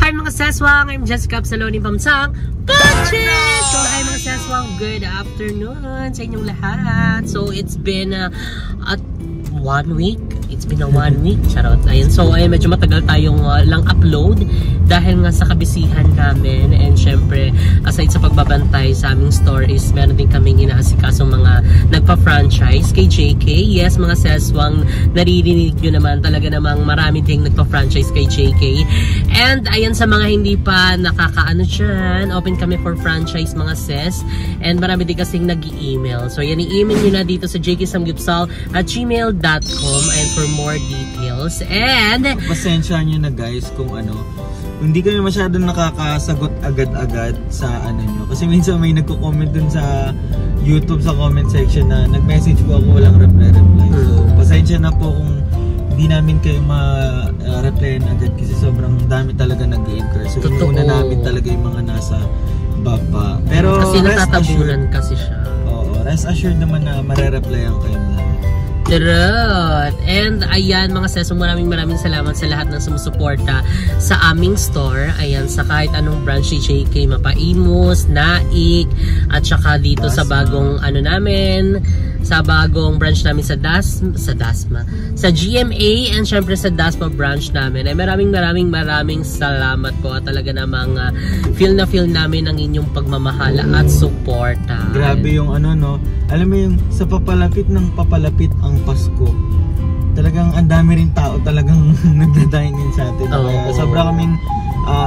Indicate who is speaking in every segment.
Speaker 1: Hi mga seswang, I'm Jessica Absaloni Pamsang Budget! So hi mga seswang, good afternoon sa inyong lahat. So it's been 1 week. It's been a 1 week. Charot. Ayun. So ayun, medyo matagal tayong lang upload dahil nga sa kabisihan namin. And syempre, aside sa pagbabantay sa aming store is meron din kaming inaasikasong mga nagpa-franchise kay JK. Yes, mga seswang, naririnig nyo naman talaga namang marami ding nagpa-franchise kay JK. And ayan, sa mga hindi pa nakakaano dyan, open kami for franchise mga ses. And marami din kasing nag-i-email. So yan, i-email nyo na dito sa jksamgyupsal@gmail.com and for more details. And
Speaker 2: pasensya nyo na guys kung hindi kami masyadong nakakasagot agad-agad sa nyo. Kasi minsan may nagko-comment dun sa YouTube sa comment section na nag-message po ako, walang reply. So pasensya na po kung hindi namin kayo ma-replyan agad kasi sobrang dami talaga nag-i-incur. So inuuna namin talaga yung mga nasa baba. Pero
Speaker 1: kasi natatabunan kasi siya.
Speaker 2: Oo, rest assured naman na mare-replyan kayo lahat.
Speaker 1: Trot! And ayan mga sesong, maraming salamat sa lahat ng sumusuporta sa aming store. Ayan, sa kahit anong branch ni JK, Mapaimus, Naik, at saka dito Dasma. Sa bagong namin, sa bagong branch namin sa Dasma, sa GMA, and syempre sa Dasma branch namin. Ay maraming salamat po. Talaga namang feel namin ang inyong pagmamahala at suporta.
Speaker 2: Grabe yung alam mo yung sa papalapit ang Pasko. Talagang ang dami rin tao talagang nagda-dine in sa atin. Kaya sobra kaming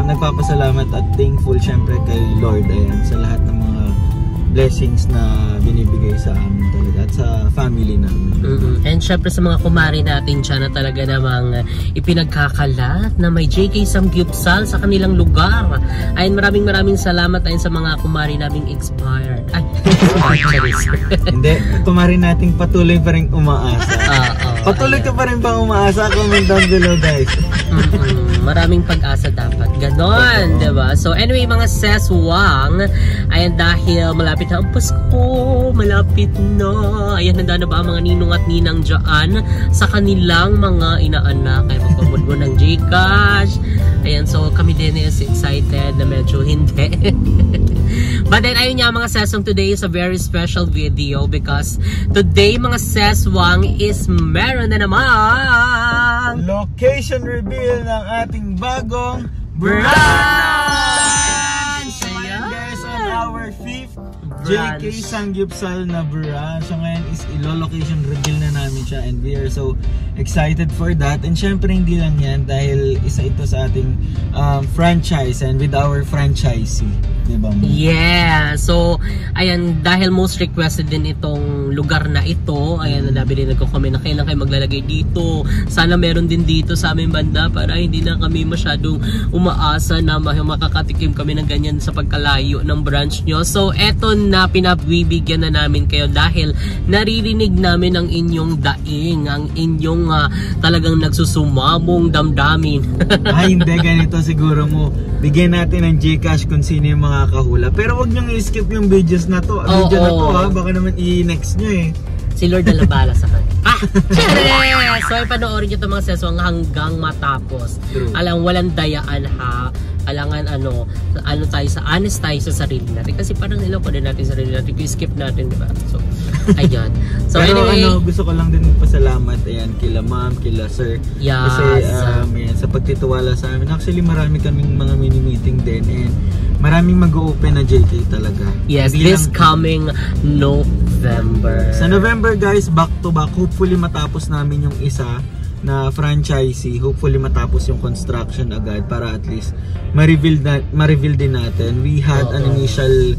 Speaker 2: nagpapasalamat at thankful syempre kay Lord sa lahat ng mga blessings na binibigay sa amin talaga at sa family namin.
Speaker 1: And syempre sa mga kumari natin dyan na talaga namang ipinagkakalat na may JK Samgyupsal sa kanilang lugar. Ayun, maraming salamat ayun sa mga kumari naming expired. Ay,
Speaker 2: hindi, kumari nating patuloy pa rin umaasa. Patuloy ka pa rin bang umaasa? Comment down below guys.
Speaker 1: Maraming pag-asa dapat. Ganon, diba? So anyway mga seswang, ayan, dahil malapit na ang Pasko, malapit na. Ayan, handa na ba ang mga ninong at ninang dyan sa kanilang mga inaanak? Kaya magpapudbo ng Gcash. Ayan, so kami din is excited na medyo hindi. But then ayun nga mga seswang, today is a very special video because today mga seswang is meron na naman
Speaker 2: location reveal ng ating bagong branch! So ngayon guys, on our 5th JK Samgyupsal na branch. So ngayon is ilo-location reveal na namin siya and we are so excited for that. And syempre hindi lang yan dahil isa ito sa ating franchise and with our franchisee. Diba mo?
Speaker 1: Yeah. So, ayan, dahil most requested din itong lugar na ito, ayan, nadabi din nagko-comment na kailan kayo maglalagay dito. Sana meron din dito sa aming banda para hindi na kami masyadong umaasa na makakatikim kami ng ganyan sa pagkalayo ng branch nyo. So, eto na, pinabibigyan na namin kayo dahil naririnig namin ang inyong daing, ang inyong talagang nagsusumamong damdamin.
Speaker 2: Ay, hindi, ganito siguro mo. Bigyan natin ng Gcash kung sino yung mga kahula. Pero wag nyo i-skip yung videos na to. Video na to baka naman i-next nyo
Speaker 1: Si Lord na labala sa kanya. So ipanoorin nyo ito mga seswang hanggang matapos.
Speaker 2: True.
Speaker 1: Alang walang dayaan ha. Alangan tayo sa honest tayo sa sarili natin. Kasi parang niloko din natin sa sarili natin. I-skip natin, diba? So, ayun. So,
Speaker 2: pero
Speaker 1: anyway,
Speaker 2: gusto ko lang din pasalamat kila ma'am, kila sir.
Speaker 1: Yes.
Speaker 2: Kasi sa pagtitiwala sa amin. Actually, marami kaming mga mini-meeting din and maraming mag-open na JK talaga.
Speaker 1: Yes, this coming November.
Speaker 2: Sa November guys, back to back. Hopefully matapos namin yung isa na franchisee. Hopefully matapos yung construction agad para at least ma-reveal din natin. We had an initial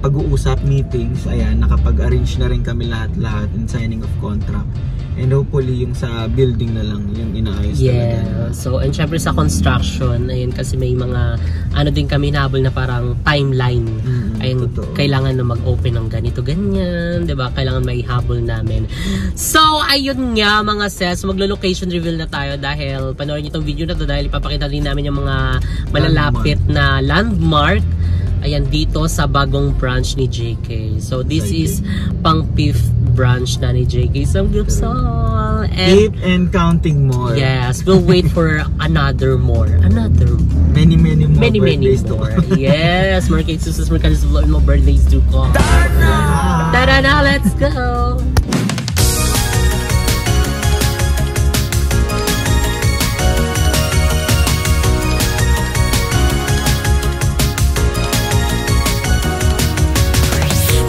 Speaker 2: pag-uusap meetings. Ayan, nakapag-arrange na rin kami lahat in signing of contract. And hopefully yung sa building na lang yung inaayos talaga.
Speaker 1: So and syempre sa construction, ayun, kasi may mga din kami nahabol na parang timeline. Ayun, kailangan na mag-open ng ganito ganyan, 'di ba? Kailangan may habol namin. So ayun nga mga ses, maglo-location reveal na tayo dahil panoorin niyo tong video na to dahil ipapakita din namin yung mga malalapit na landmark. Ayan, dito sa bagong branch ni JK. So this is pang 5th branch na ni JK Samgyupsal.
Speaker 2: Keep and counting more.
Speaker 1: Yes, we'll wait for another
Speaker 2: Many more
Speaker 1: many
Speaker 2: birthdays to
Speaker 1: more.
Speaker 2: come.
Speaker 1: Yes, more cake success, more candles, more birthdays to come. Tara na, let's go!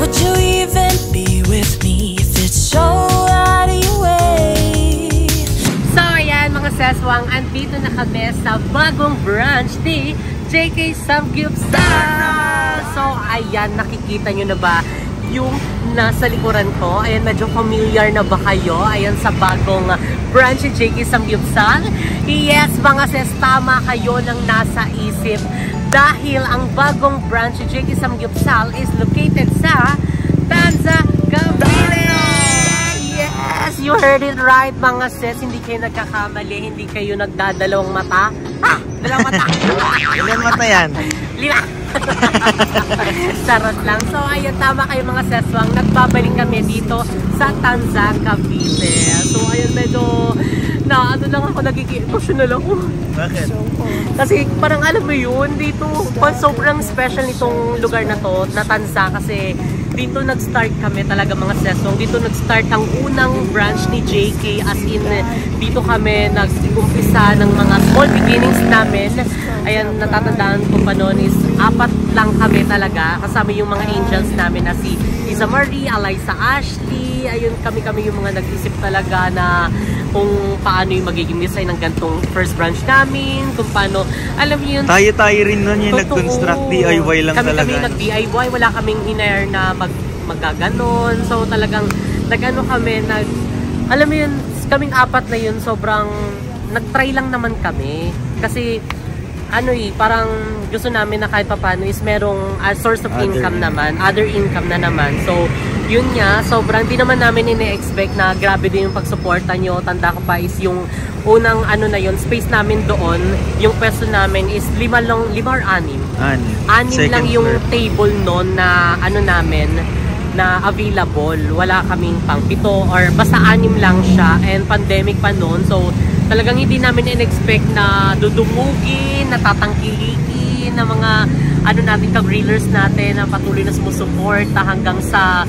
Speaker 3: Would you even be with me if it's so out of your way?
Speaker 1: So ayan mga seswang, andito na kami sa bagong branch ni JK Samgyupsal. So ayan, nakikita nyo na ba yung nasa likuran ko? Ayan, medyo familiar na ba kayo? Ayan, sa bagong branch ni JK Samgyupsal. Yes mga ses, tama kayo ng nasa isip. Dahil ang bagong branch ni JK Samgyupsal is located sa Tanza, Cavite! Yes! You heard it right mga sis. Hindi kayo nagkakamali. Hindi kayo nagdadalawang mata. Ha! Dalawang mata!
Speaker 2: Ilan mata yan?
Speaker 1: 5! Charot lang. So ayun, tama kayo mga seswang. Nagbabalik kami dito sa Tanza, Cavite. So ayun, medyo ano lang ako, nagiging emotional ako.
Speaker 2: Bakit?
Speaker 1: Kasi parang alam mo yun, dito sobrang special nitong lugar na to, na Tanza, kasi dito nag-start kami talaga mga sesong. Dito nag-start ang unang branch ni JK, as in dito kami nag-umpisa ng mga small beginnings namin. Ayan, natatandaan ko pa noon is 4 lang kami talaga, kasama yung mga angels namin na si Isa Marie, Eliza Ashley. Ayun, kami yung mga nag-isip talaga na kung paano yung magiging design ng gantong first branch namin, kung paano, alam niyo yun.
Speaker 2: Tayo rin nun yung nag-construct, DIY lang talaga.
Speaker 1: Kami nag-DIY, wala kaming hinair na magaganon. So talagang nag-ano kami, alam mo yun, kaming 4 na yun, sobrang nag-try lang naman kami. Kasi parang gusto namin na kahit paano is merong source of income naman, other income na naman. So yun nga, sobrang di naman namin ini-expect na grabe din yung pagsuporta nyo. Tanda ko pa is yung unang na yun, space namin doon, yung pwesto namin is 5 or 6. 6 lang yung table noon na namin na available. Wala kaming pang 7 or basta 6 lang siya, and pandemic pa noon. So talagang hindi namin in-expect na dudumugin, natatangkilikin na mga natin, ka-grillers natin na patuloy na sumusuporta hanggang sa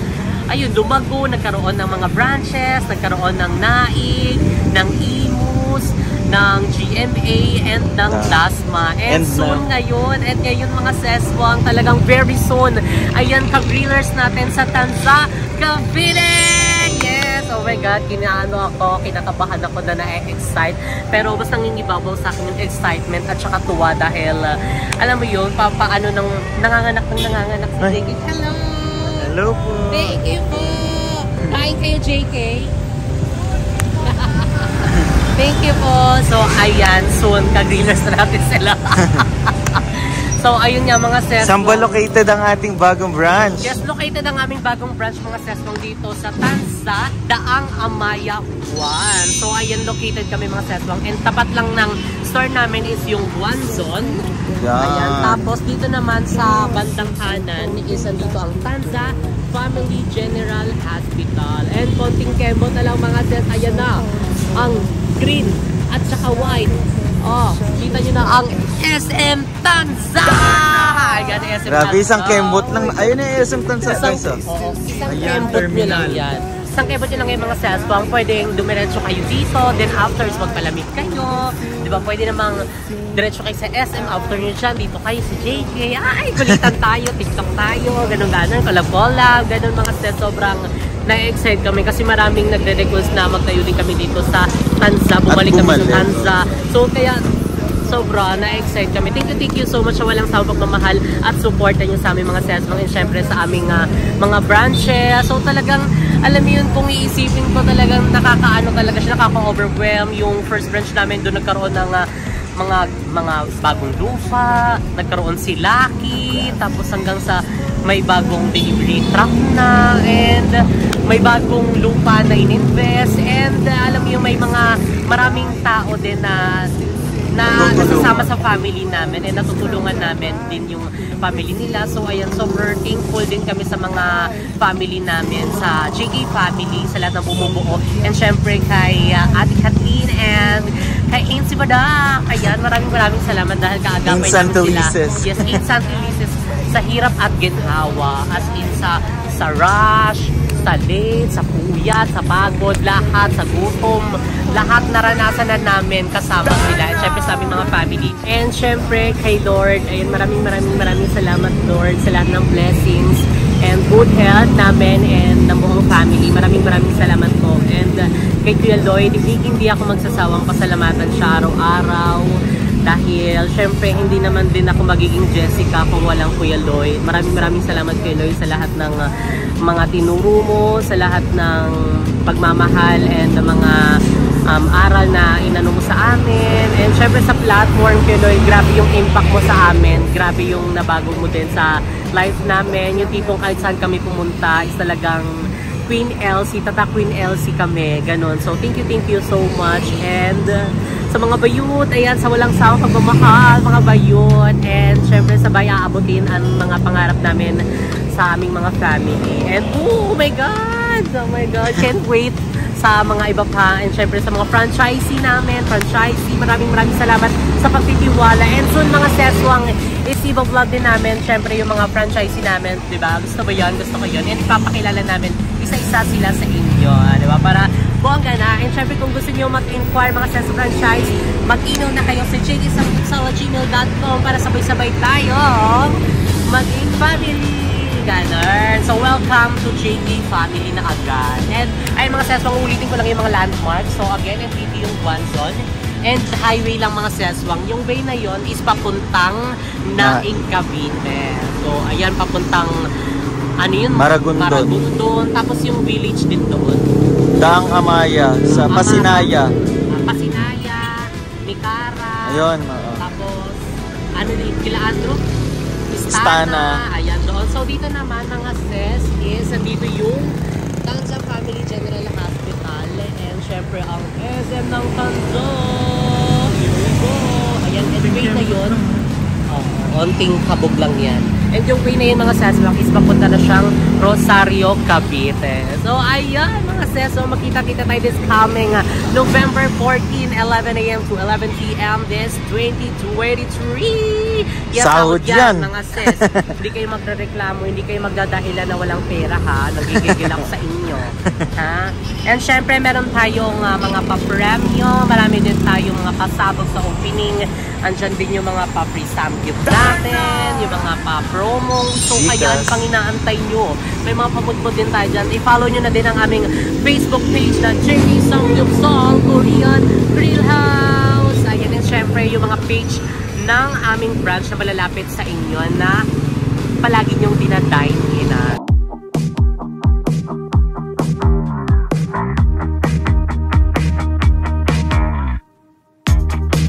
Speaker 1: ayun, lumago, nagkaroon ng mga branches, nagkaroon ng Naig, ng Imus, ng GMA, and ng Plasma. And soon ngayon mga seswang, talagang very soon, ayan, ka-grillers natin sa Tanza, Cavite! Yes! Oh my God, kinakabahan ako na na-excite. Pero basta nangingibabaw sa akin yung excitement at saka tuwa dahil, alam mo yun, nang nanganganak si JK. Hello!
Speaker 2: Hello po!
Speaker 1: Thank you po! Kain kayo, JK? Thank you po! So, ayan, soon, ka-grillers na natin sila. So, ayun nga mga seswang.
Speaker 2: Saan ba located ang ating bagong branch?
Speaker 1: Yes, located ang aming bagong branch mga seswang dito sa Tanza, Daang Amaya 1. So, ayan, located kami mga seswang. And tapat lang ng store namin is yung Guanzon. Ayan, tapos dito naman sa bandang kanan is andito ang Tanza Family General Hospital. And konting kembot na lang mga ses. Ayan na, ang green at saka white. Oh, kita nyo na ang SM Tanza! Ayan, SM Tanza.
Speaker 2: Grabe, isang kembot lang. Ayun yung SM Tanza, guys.
Speaker 1: Isang kembot nyo lang yan. Isang kembot nyo lang yung mga seswang. Pwedeng dumiretso kayo dito. Then after, magpalamig kayo. Diba, pwede namang diretso kayo sa SM. After nyo dyan, dito kayo sa JK. Ay, kulitan tayo, TikTok tayo. Ganun, collab-collab. Ganun mga ses, sobrang na-excite kami kasi maraming nagre-request na magtayo din kami dito sa Tanza, bumalik kami sa Tanza. So kaya sobra na-excite kami. Thank you so much sa walang sawang pagmamahal at supportan nyo sa aming mga seswang, and syempre sa aming mga branches. So talagang alam mo yun, kung iisipin ko, talagang nakakaano talaga siya, nakaka-overwhelm. Yung first branch namin doon nagkaroon ng mga bagong lupa, nagkaroon si Lucky, tapos hanggang sa may bagong delivery truck na, and may bagong lupa na ininvest, and alam mo yung may mga maraming tao din na na nasasama sa family namin and natutulungan namin din yung family nila. So ayan, super thankful din kami sa mga family namin, sa JK family, sa lahat ng bumubuo. And syempre kay Ate Kathleen and kay Ain Sibada. Ayan, maraming salamat dahil kaagapay namin sila. Yes, Ain Santelices sa hirap at ginhawa. As in sa rush, sa late, sa puyat, sa pagod, lahat, sa gutom, lahat naranasan na namin kasama sila. And syempre sa aming mga family. And syempre kay Lord, ayun, maraming salamat Lord sa lahat ng blessings and good health namin and ng buong family. Maraming salamat po. And kay Kuya Lloyd, hindi ako magsasawang pasalamatan siya araw-araw. Dahil syempre hindi naman din ako magiging Jessica kung walang Kuya Lloyd. Maraming salamat Kuya Lloyd sa lahat ng mga tinuro mo, sa lahat ng pagmamahal and mga aral na inano mo sa amin. And syempre sa platform Kuya Lloyd, grabe yung impact mo sa amin. Grabe yung nabago mo din sa life namin. Yung tipong kahit saan kami pumunta is talagang Queen Elsie, Tata Queen Elsie kami. Ganon. So thank you so much. And sa mga bayut, ayan, sa walang sawang pagmamahal, mga bayut, and syempre sabay aabutin ang mga pangarap namin sa aming mga family. And oh my God, can't wait sa mga iba pa, and syempre sa mga franchisee namin, maraming salamat sa pagtitiwala. And soon mga seswang isiba vlog din namin, syempre yung mga franchisee namin, diba? Gusto ko yun, and ipapakilala namin isa-isa sila sa inyo, diba? Para bongga na. And syempre kung gusto nyo mag-inquire mga Ses franchise, mag-email na kayo sa jkisang@gmail.com para sabay-sabay tayo mag-in-family. Ganon. So welcome to JK family na agad. And ay mga Seswang, ulitin ko lang yung mga landmarks. So again, MPT yung Guanzon. And highway lang mga Seswang. Yung way na yon is papuntang Naing Cavite. So ayan, papuntang ano yun? Maragondon. Tapos yung village din doon.
Speaker 2: Daang Amaya, sa Pasinaya.
Speaker 1: Pasinaya, Nicara.
Speaker 2: Ayun.
Speaker 1: Tapos, ano din, Kilaandro?
Speaker 2: Istana.
Speaker 1: Ayan doon. So dito naman mga Ses is, dito yung Tanza Family General Hospital. And syempre ang SM ng Tanza. Here we go. Ayan, and way na yun. Onting kabog lang yan. And yung way na yun mga Seswang is papunta na siyang Rosario, Cavite. So ayan mga Seswang, makita-kita tayo this coming November 14, 11 a.m. to 11 p.m. this 2023. Yes, sahod yan mga Ses. Hindi kayo magrereklamo, hindi kayo magdadahilan na walang pera ha. Nagigigil ako sa inyo. Ha? And syempre meron tayong mga pa-premyo. Marami din tayong mga pasabog sa opening. Andyan din yung mga pa-free stamp gift natin, yung mga pa-promo. So kaya pang inaantay nyo. May mga pamudpod din tayo dyan. I-follow nyo na din ang aming Facebook page na JK Samgyupsal Korean Grill House. Ayan din syempre yung mga page ng aming branch na malalapit sa inyo na palagi nyong dinadine in.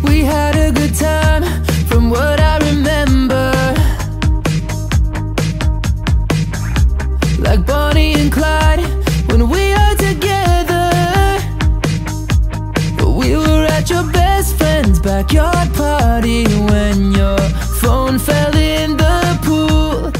Speaker 3: We had a good time from what I remember, like Bonnie and Clyde when we are together. We were at your best friend's backyard party when your phone fell in the pool.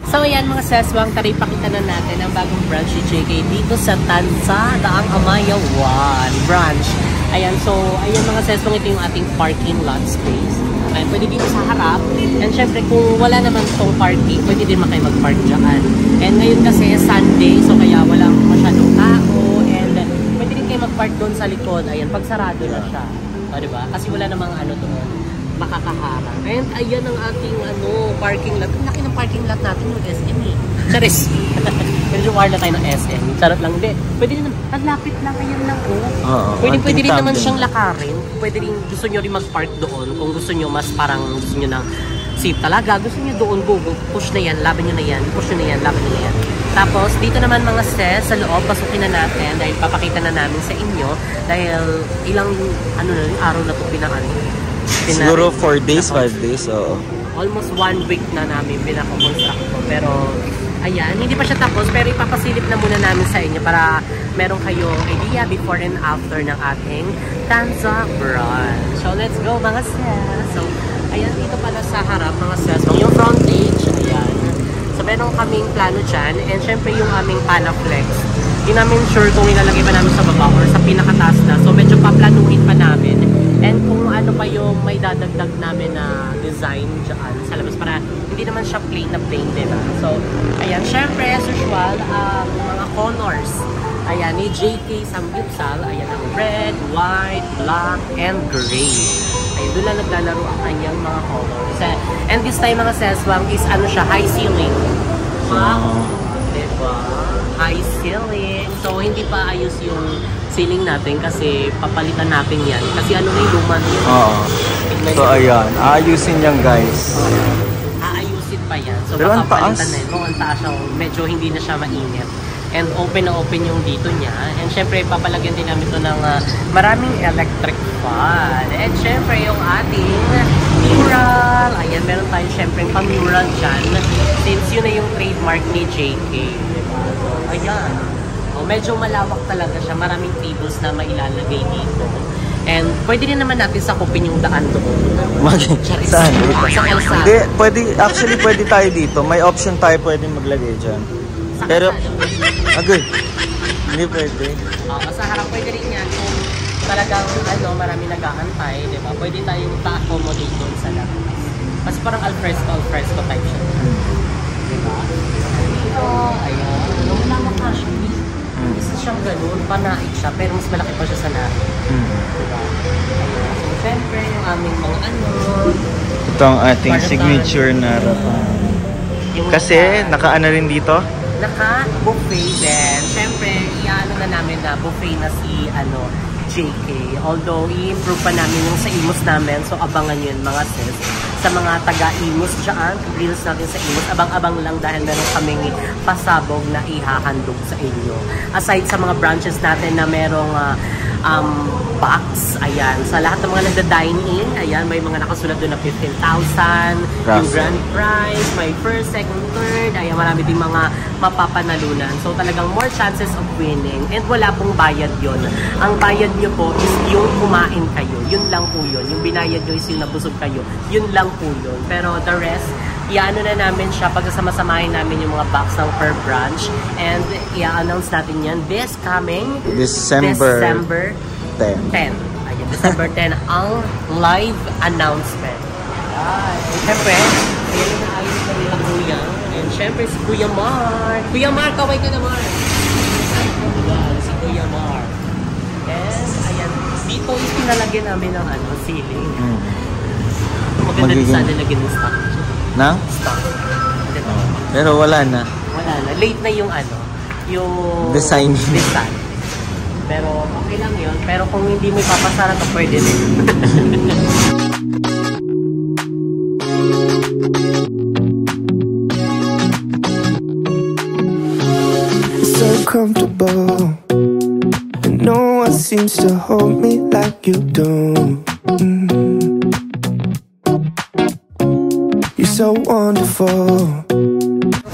Speaker 1: So ayan mga Seswang, tari pakita na natin ang bagong branch ni JK dito sa Tanza, Daang Amaya 1 branch. Ayan, so ayan mga Seswang, ito yung ating parking lot space. Ayan, pwede dito sa harap. And syempre kung wala naman itong parking, pwede din kayo mag-park dyan. And ngayon kasi Sunday, so kaya walang masyadong tao. And pwede din kayo mag-park doon sa likod. Ayan, pag sarado na siya. O, diba? Kasi wala namang ano doon, makakaharang. And ayan ang ating parking lot. Ang laki ng parking lot natin yung SM eh. Charis! Medyo wala tayo ng SM. Charot lang. Hindi. Pwede din naman. Ang lapit lang. Ayan lang oh. Pwede rin naman siyang lakarin. Pwede rin, gusto nyo rin mag-park doon. Kung gusto nyo mas parang gusto nyo ng safe talaga. Gusto nyo doon, go. Push na yan. Laban nyo na yan. Push nyo na yan. Laban nyo na yan. Tapos, dito naman mga Ses, sa loob, pasukin na natin dahil papakita na namin sa inyo dahil ilang, araw na ito
Speaker 2: siguro 4 days, 5 days, oo.
Speaker 1: Almost 1 week na namin pinako-construct ko. Pero Ayan, hindi pa siya tapos pero ipapasilip na muna namin sa inyo para meron kayong idea before and after ng ating Tanza brunch. So let's go mga sis. So ayan, dito pala sa harap mga sis, yung frontage, ayan. So meron kaming plano dyan and syempre yung aming Panaflex. Hindi namin sure kung ilalagay pa namin sa baba or sa pinakataas na. So medyo paplanuhin pa namin. And kung ano pa yung may dadagdag namin na design dyan sa labas para hindi naman siya plain na plain, diba? So, ayan, syempre, as usual, mga colors. Ayan, ni JK Samgyeopsal, ayan ang red, white, black, and gray. Ayun, doon lang naglalaro ang kanyang mga colors. And this time mga seswang is ano siya, high ceiling. Wow! Diba? High ceiling. So, hindi pa ayos yung ceiling natin kasi papalitan natin yan. Kasi ano na yung luma yun.
Speaker 2: Oo. So, ayan. Aayusin yan, guys.
Speaker 1: Aayusin pa yan. So,
Speaker 2: pero
Speaker 1: baka palitan na yun. Ang taas siya. Medyo hindi na siya mainit. And open na open yung dito niya. And syempre, papalagyan din namin ito ng maraming electric fan. And syempre, yung ating mural. Ayan, meron tayo syempre yung pa-mural dyan. Since yun na yung trademark ni JK. Diba? So, ayan. Medyo malawak talaga siya. Maraming tables na mailalagay dito. And pwede din naman natin sakupin yung daan doon.
Speaker 2: Saan?
Speaker 1: Sa kalsada.
Speaker 2: Hindi, pwede, actually pwede tayo dito. May option tayo pwede maglagay dyan. Pero, agad. Hindi pwede.
Speaker 1: Sa harap pwede rin yan. Kung talagang marami nag-aantay, di ba? Pwede tayong ta-accommodate doon sa labas. Kasi parang alfresco type siya. Di ba? Dito, ayan. Malawak na siya. Isa siyang ganun, panaik siya, pero mas malaki pa siya sa natin. Diba? Ayan. So, siyempre, yung aming mga
Speaker 2: ito ang ating signature na harapan. Kasi, naka-ano rin dito?
Speaker 1: Naka-buffet din. Siyempre, iano na namin na buffet na si, JK. Although, i-improve pa namin yung sa Imus namin. So, abangan yun mga sis. Sa mga taga-Imus dyan, reels natin sa Imus, abang-abang lang dahil meron kaming pasabog na ihahandog sa inyo. Aside sa mga branches natin na merong box, ayan. Sa lahat ng mga nagda-dine-in, ayan, may mga nakasulat doon na 15,000, yung grand prize, may first, second, third, ayan, marami ding mga mapapanalunan. So, talagang more chances of winning. And wala pong bayad yon. Ang bayad nyo po is yung kumain kayo. Yun lang po yun. Yung binayad nyo is yung nabusog kayo. Yun lang po yun. Pero the rest, iano na namin siya pagkasama-samahin namin yung mga box ng per branch. And i-announce natin yan this coming December 10. Ayun, December 10 ang live announcement. And syempre, ayan yung naayos na nila kuya. And syempre si Kuya Mark. Kuya Mark, kaway ka na Mark. Ayan, si Kuya Mark. And ayan, dito is pinalagyan namin ng ceiling. Maganda din sana lagyan ng stock.
Speaker 2: Na?
Speaker 1: Stock.
Speaker 2: Pero wala na.
Speaker 1: Wala na. Late na yung yung
Speaker 2: design.
Speaker 1: Pero okay lang yun. Pero kung hindi mo ipapasara to, pwede din.
Speaker 3: So comfortable, and no one seems to hold me like you do. You're so wonderful.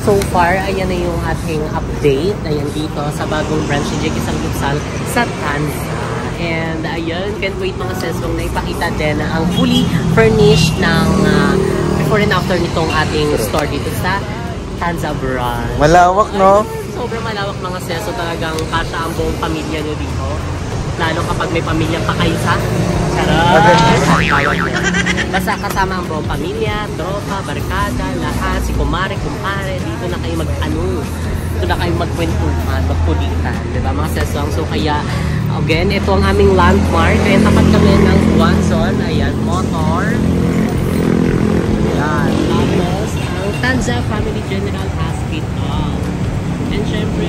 Speaker 1: So far, ayan na yung ating update. Ayan dito sa bagong branch ni JK Samgyeopsal sa Tanza. And ayun, can't wait mga sesong na ipakita din ang fully furnished ng before and after nitong ating store dito sa Tanza branch.
Speaker 2: Malawak, no?
Speaker 1: Sobrang malawak mga seso. Talagang kasya ang buong pamilya nyo dito. Lalo kapag may pamilya pa kayo sa basta kasama ang buong pamilya, tropa, barkada, lahat, si kumare, kumpare, dito na kayo dito na kayo magkwentuhan, magpulitan, diba mga sesong? So kaya, again, ito ang aming landmark. Kaya tapat kami ng Swanson, ayan, motor. Ayan, tapos ang Tanza Family General Hospital. And syempre,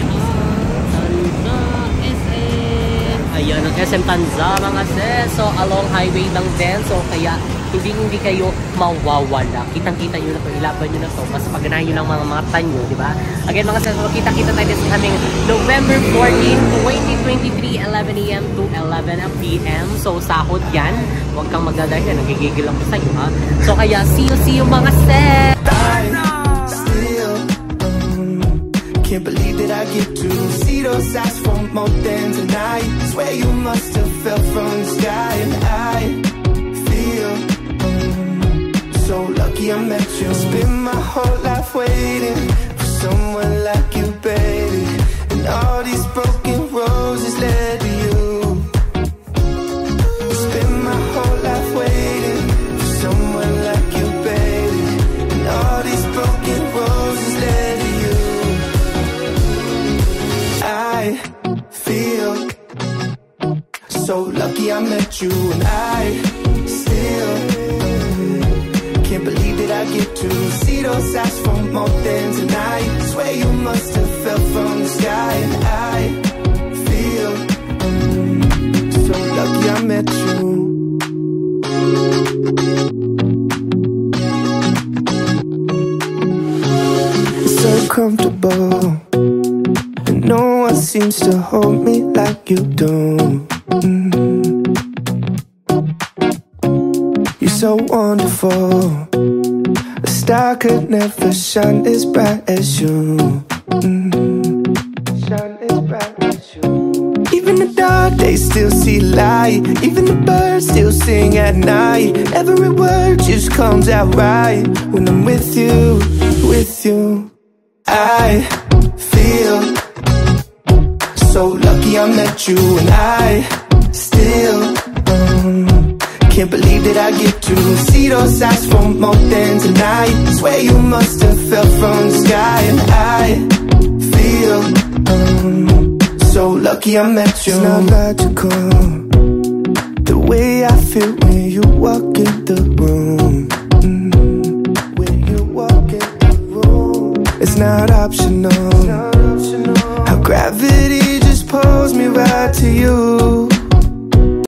Speaker 1: Tanza SM. Ayan, ang SM Tanza mga sis. So, along highway lang din. So, kaya hindi kayo mawawala. Kitang-kita nyo na to, ilaban nyo na to. Mas paganahin nyo ng mga mata nyo, di ba? Again, mga sis, kita-kita tayo sa kaming November 14, 2023, 11 AM to 11 PM. So, sahod yan. Huwag kang magdadahilan. Nagigigil ako sa'yo, ha? So, kaya see you mga sis!
Speaker 3: I get to see those eyes for more than tonight? Swear you must have fell from the sky. And I feel so lucky I met you. Spend my whole life waiting for someone like you, baby. And all these broken roses led to you. Spend my whole life waiting for someone like you, baby. And all these broken roses led to you. I feel so lucky I met you. And I still can't believe that I get to see those eyes for more than tonight. Swear you must have fell from the sky. And I feel so lucky I met you. It's so comfortable, and no one seems to hold me like you do. You're so wonderful. A star could never shine as bright as you. Shine as bright as you. Even the dark days still see light. Even the birds still sing at night. Every word just comes out right when I'm with you, with you. I feel so lucky I met you. And I still can't believe that I get to see those eyes for more than tonight. Swear you must have fell from the sky. And I feel so lucky I met you. It's not logical, the way I feel when you walk in the room. When you walk in the room, it's not optional.